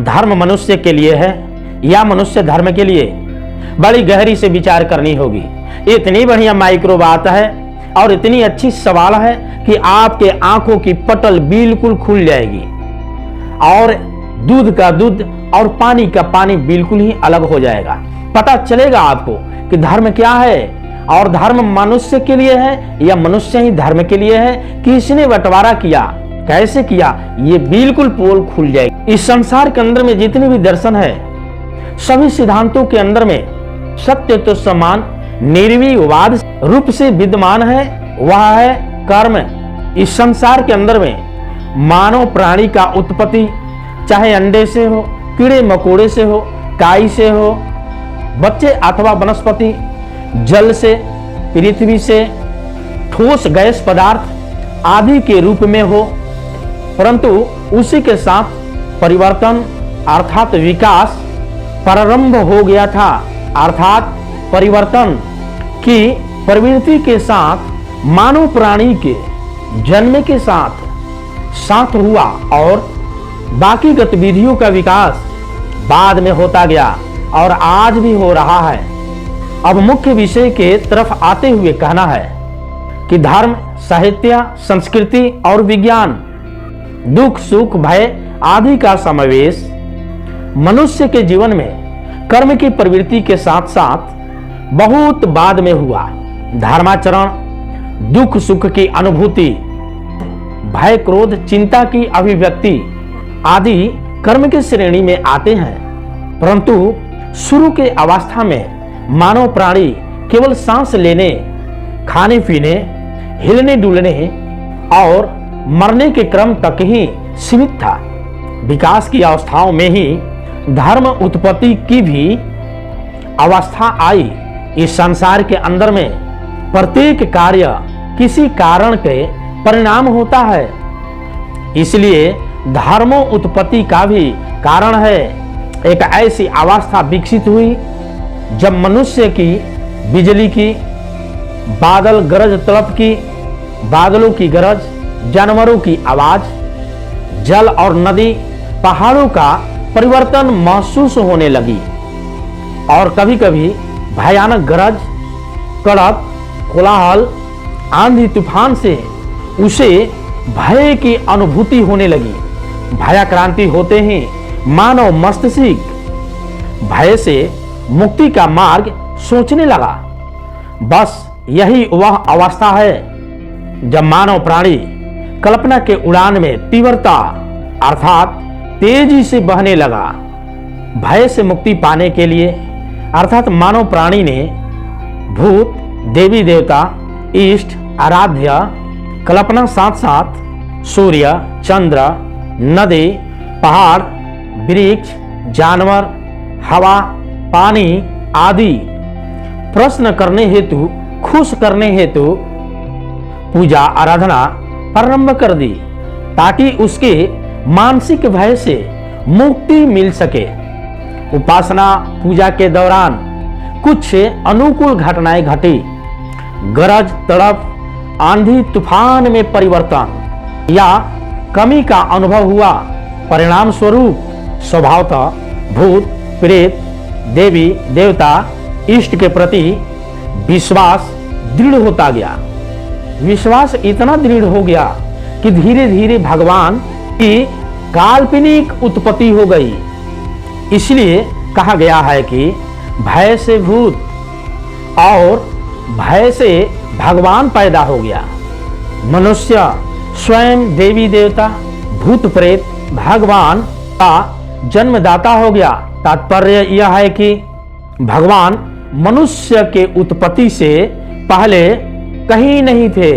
धर्म मनुष्य के लिए है या मनुष्य धर्म के लिए, बड़ी गहरी से विचार करनी होगी। इतनी बढ़िया माइक्रो बात है और इतनी अच्छी सवाल है कि आपके आंखों की पटल बिल्कुल खुल जाएगी और दूध का दूध और पानी का पानी बिल्कुल ही अलग हो जाएगा। पता चलेगा आपको कि धर्म क्या है और धर्म मनुष्य के लिए है या मनुष्य ही धर्म के लिए है, किसने बंटवारा किया, कैसे किया, ये बिल्कुल पोल खुल जाएगी। इस संसार के अंदर में जितने भी दर्शन है, सभी सिद्धांतों के अंदर में सत्य तो समान निर्विवाद रूप से विद्यमान है, वह है कर्म। इस संसार के अंदर में मानव प्राणी का उत्पत्ति चाहे अंडे से हो, कीड़े मकोड़े से हो, काई से हो, बच्चे अथवा वनस्पति, जल से, पृथ्वी से, ठोस गैस पदार्थ आदि के रूप में हो, परंतु उसी के साथ परिवर्तन अर्थात विकास प्रारंभ हो गया था। अर्थात परिवर्तन की प्रवृत्ति के साथ मानव प्राणी के जन्म के साथ हुआ और बाकी गतिविधियों का विकास बाद में होता गया और आज भी हो रहा है। अब मुख्य विषय के तरफ आते हुए कहना है कि धर्म, साहित्य, संस्कृति और विज्ञान, दुख सुख भय आदि का समावेश मनुष्य के जीवन में कर्म की प्रवृत्ति के साथ साथ बहुत बाद में हुआ। धर्माचरण, दुख सुख की अनुभूति, भय क्रोध चिंता की अभिव्यक्ति आदि कर्म की श्रेणी में आते हैं। परंतु शुरू के अवस्था में मानव प्राणी केवल सांस लेने, खाने पीने, हिलने डुलने और मरने के क्रम तक ही सीमित था। विकास की अवस्थाओं में ही धर्म उत्पत्ति की भी अवस्था आई। इस संसार के अंदर में प्रत्येक कार्य किसी कारण के परिणाम होता है, इसलिए धर्म उत्पत्ति का भी कारण है। एक ऐसी अवस्था विकसित हुई जब मनुष्य की बिजली की, बादल गरज तड़प की, बादलों की गरज, जानवरों की आवाज, जल और नदी, पहाड़ों का परिवर्तन महसूस होने लगी और कभी कभी भयानक गरज, कड़क, कोलाहल, आंधी तूफान से उसे भय की अनुभूति होने लगी। भयाक्रांति होते ही मानव मस्तिष्क भय से मुक्ति का मार्ग सोचने लगा। बस यही वह अवस्था है जब मानव प्राणी कल्पना के उड़ान में तीव्रता अर्थात तेजी से बहने लगा। भय से मुक्ति पाने के लिए अर्थात मानव प्राणी ने भूत, देवी देवता, इष्ट, आराध्य, कल्पना साथ साथ सूर्य, चंद्र, नदी, पहाड़, वृक्ष, जानवर, हवा, पानी आदि प्रश्न करने हेतु, खुश करने हेतु पूजा आराधना प्रारंभ कर दी ताकि उसके मानसिक भय से मुक्ति मिल सके। उपासना पूजा के दौरान कुछ अनुकूल घटनाएं घटी। गरज, तड़प, आंधी तूफान में परिवर्तन या कमी का अनुभव हुआ। परिणाम स्वरूप स्वभावतः भूत, प्रेत, देवी देवता, इष्ट के प्रति विश्वास दृढ़ होता गया। विश्वास इतना दृढ़ हो गया कि धीरे धीरे भगवान की काल्पनिक उत्पत्ति हो गई। इसलिए कहा गया है कि भय से भूत और भय से भगवान पैदा हो गया। मनुष्य स्वयं देवी देवता, भूत प्रेत, भगवान का जन्मदाता हो गया। तात्पर्य यह है कि भगवान मनुष्य के उत्पत्ति से पहले कहीं नहीं थे।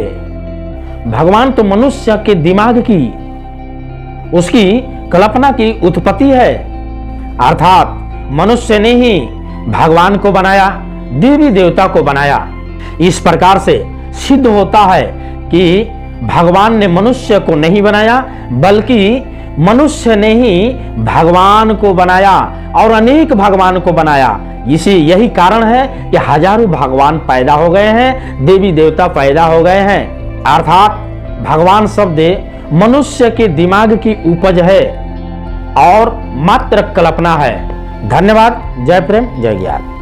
भगवान तो मनुष्य के दिमाग की, उसकी कल्पना की उत्पत्ति है। अर्थात मनुष्य ने ही भगवान को बनाया, देवी देवता को बनाया। इस प्रकार से सिद्ध होता है कि भगवान ने मनुष्य को नहीं बनाया, बल्कि मनुष्य ने ही भगवान को बनाया और अनेक भगवान को बनाया। इसी यही कारण है कि हजारों भगवान पैदा हो गए हैं, देवी देवता पैदा हो गए हैं। अर्थात भगवान शब्द मनुष्य के दिमाग की उपज है। और मात्र कल्पना है। धन्यवाद। जय प्रेम, जय ज्ञान।